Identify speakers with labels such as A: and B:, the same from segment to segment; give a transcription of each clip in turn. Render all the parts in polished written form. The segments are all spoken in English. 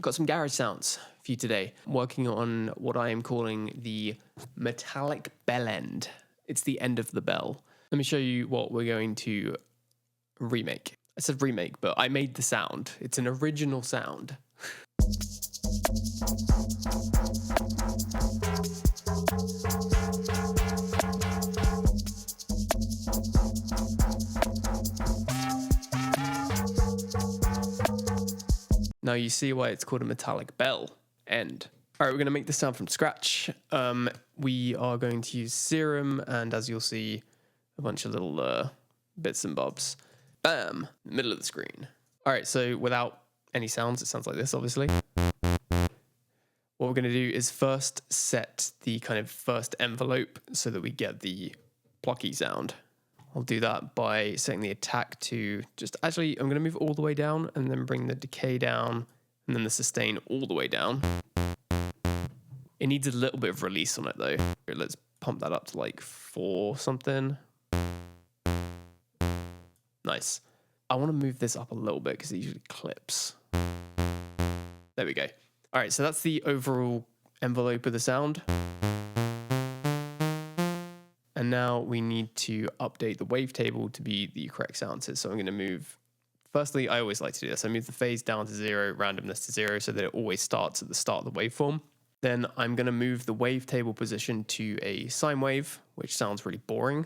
A: Got some garage sounds for you today. I'm working on what I am calling the metallic bell end. It's the end of the bell. Let me show you what we're going to remake. I said remake, but I made the sound. It's an original sound. Now you see why it's called a metallic bell end. All right, we're going to make this sound from scratch. We are going to use Serum, and as you'll see, a bunch of little bits and bobs. Bam, middle of the screen. All right, so without any sounds, it sounds like this, obviously. What we're going to do is first set the kind of first envelope so that we get the plucky sound. I'll do that by setting the attack to just, actually, I'm going to move all the way down and then bring the decay down and then the sustain all the way down. It needs a little bit of release on it though. Let's pump that up to like 4 something. Nice. I want to move this up a little bit because it usually clips. There we go. All right, so that's the overall envelope of the sound. And now we need to update the wavetable to be the correct sound. So I'm going to move, firstly, I always like to do this. I move the phase down to 0, randomness to 0, so that it always starts at the start of the waveform. Then I'm going to move the wavetable position to a sine wave, which sounds really boring.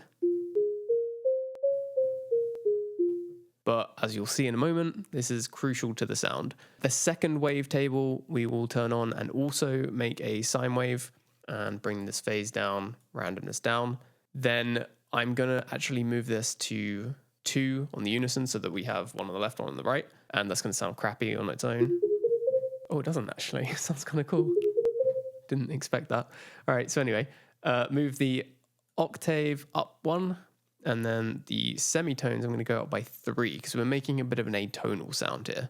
A: But as you'll see in a moment, this is crucial to the sound. The second wavetable we will turn on and also make a sine wave and bring this phase down, randomness down. Then I'm going to actually move this to 2 on the unison so that we have one on the left, one on the right. And that's going to sound crappy on its own. Oh, it doesn't actually. It sounds kind of cool. Didn't expect that. All right, so anyway, move the octave up 1. And then the semitones, I'm going to go up by 3 because we're making a bit of an atonal sound here.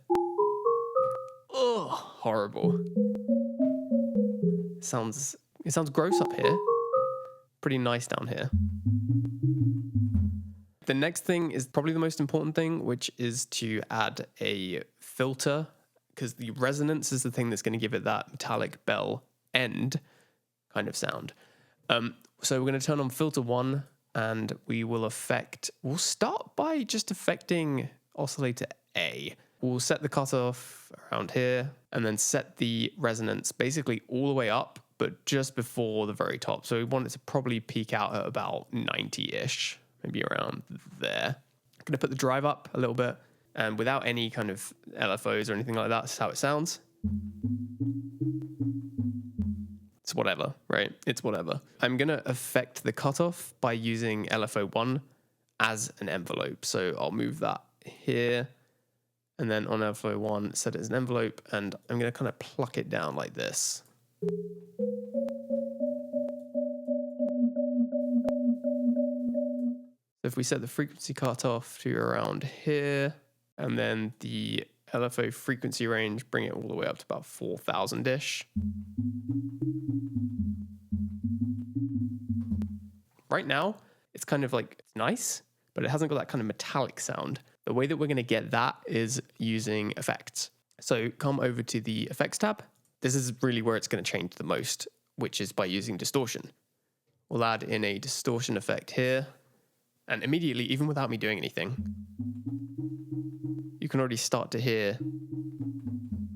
A: Oh, horrible. It sounds gross up here. Pretty nice down here. The next thing is probably the most important thing, which is to add a filter, because the resonance is the thing that's going to give it that metallic bell end kind of sound. So we're going to turn on filter 1, and we'll start by just affecting oscillator A. We'll set the cutoff around here, and then set the resonance basically all the way up, but just before the very top. So we want it to probably peak out at about 90-ish, maybe around there. I'm going to put the drive up a little bit, and without any kind of LFOs or anything like that, that's how it sounds. It's whatever, right? It's whatever. I'm going to affect the cutoff by using LFO1 as an envelope. So I'll move that here, and then on LFO1, set it as an envelope, and I'm going to kind of pluck it down like this. So if we set the frequency cutoff to around here, and then the LFO frequency range, bring it all the way up to about 4,000-ish. Right now, it's kind of like, it's nice, but it hasn't got that kind of metallic sound. The way that we're going to get that is using effects. So come over to the effects tab. This is really where it's going to change the most, which is by using distortion. We'll add in a distortion effect here. And immediately, even without me doing anything, you can already start to hear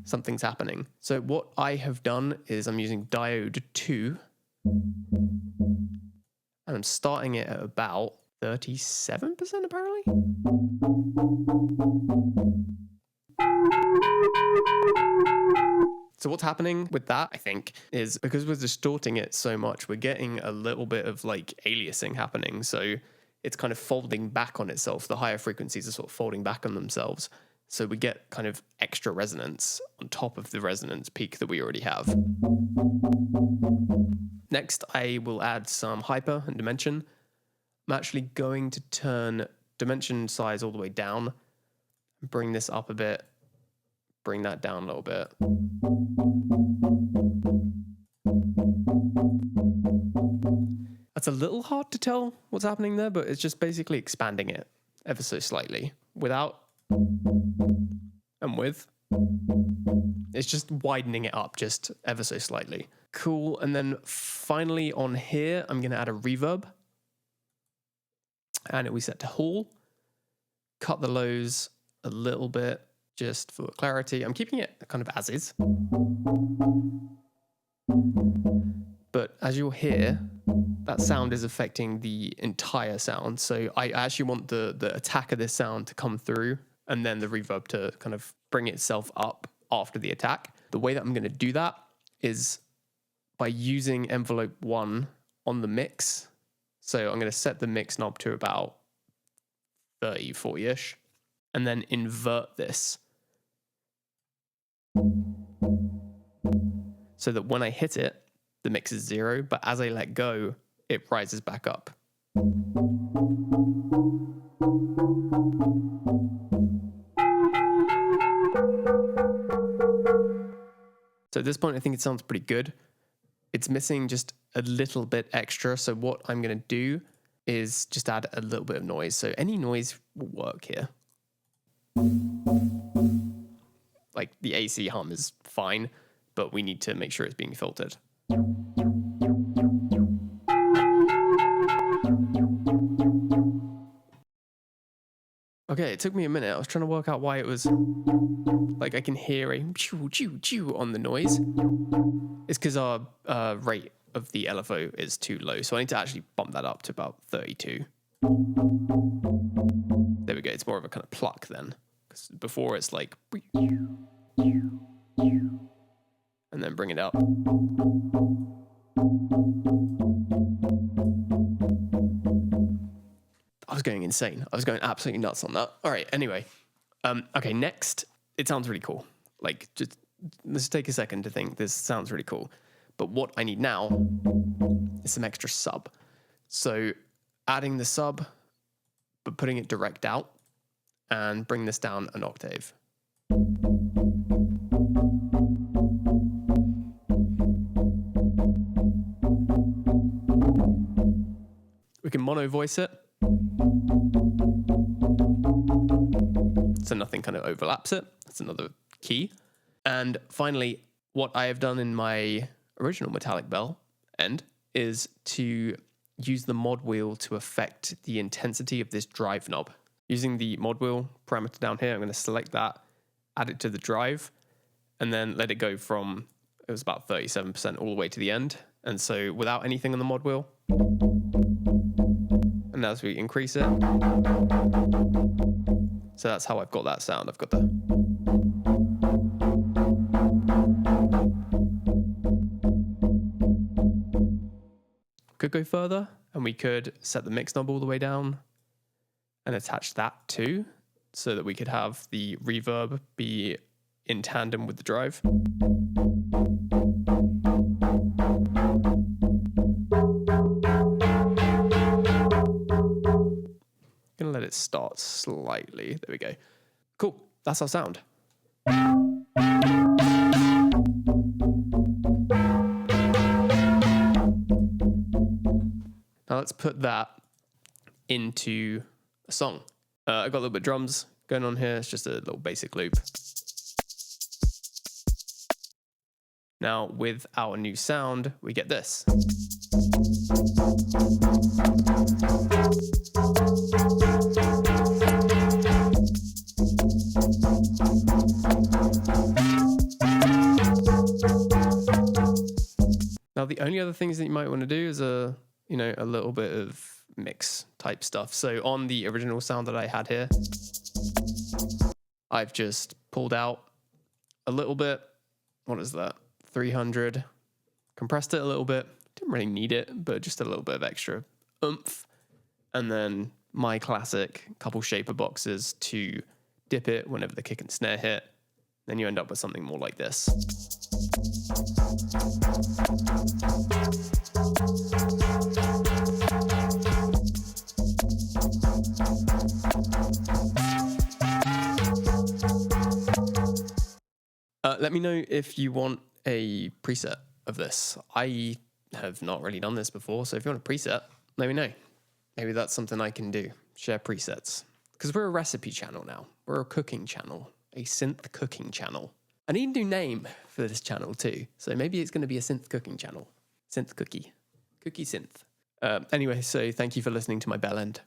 A: something's happening. So what I have done is I'm using diode 2, and I'm starting it at about 37% apparently. So what's happening with that, I think, is because we're distorting it so much, we're getting a little bit of like aliasing happening. So it's kind of folding back on itself. The higher frequencies are sort of folding back on themselves. So we get kind of extra resonance on top of the resonance peak that we already have. Next, I will add some hyper and dimension. I'm actually going to turn dimension size all the way down, bring this up a bit, bring that down a little bit. That's a little hard to tell what's happening there, but it's just basically expanding it ever so slightly without and with. It's just widening it up just ever so slightly. Cool. And then finally on here, I'm going to add a reverb. And it will be set to Hall. Cut the lows a little bit just for clarity. I'm keeping it kind of as is. But as you'll hear, that sound is affecting the entire sound. So I actually want the attack of this sound to come through and then the reverb to kind of bring itself up after the attack. The way that I'm going to do that is by using envelope 1 on the mix. So I'm going to set the mix knob to about 30, 40-ish, and then invert this so that when I hit it, the mix is 0, but as I let go, it rises back up. So at this point, I think it sounds pretty good. It's missing just a little bit extra. So what I'm going to do is just add a little bit of noise. So any noise will work here. Like the AC hum is fine, but we need to make sure it's being filtered. Okay, it took me a minute. I was trying to work out why it was like I can hear a chew, chew, chew on the noise. It's because our rate of the LFO is too low. So I need to actually bump that up to about 32. There we go. It's more of a kind of pluck then. Because before it's like, and then bring it up. I was going insane. I was going absolutely nuts on that. All right, anyway. Okay, next, it sounds really cool. Like, just let's take a second to think this sounds really cool. But what I need now is some extra sub. So adding the sub, but putting it direct out and bring this down an octave. We can mono voice it. So nothing kind of overlaps it. That's another key. And finally, what I have done in my original metallic bell end is to use the mod wheel to affect the intensity of this drive knob. Using the mod wheel parameter down here, I'm going to select that, add it to the drive, and then let it go from, it was about 37% all the way to the end. And so without anything on the mod wheel, and as we increase it, so that's how I've got that sound. I've got the could go further, and we could set the mix knob all the way down and attach that too, so that we could have the reverb be in tandem with the drive. Gonna let it start slightly. There we go. Cool. That's our sound. Now let's put that into a song. I've got a little bit of drums going on here. It's just a little basic loop. Now with our new sound, we get this. Now the only other things that you might want to do is a little bit of mix type stuff. So on the original sound that I had here, I've just pulled out a little bit. What is that? 300. Compressed it a little bit. Didn't really need it, but just a little bit of extra oomph. And then my classic couple shaper boxes to dip it whenever the kick and snare hit. Then you end up with something more like this. Let me know if you want a preset of this. I have not really done this before, so if you want a preset, let me know. Maybe that's something I can do, share presets. Because we're a recipe channel now. We're a cooking channel, a synth cooking channel. I need a new name for this channel too. So maybe it's going to be a synth cooking channel. Synth cookie. Cookie synth. Anyway, so thank you for listening to my bell end.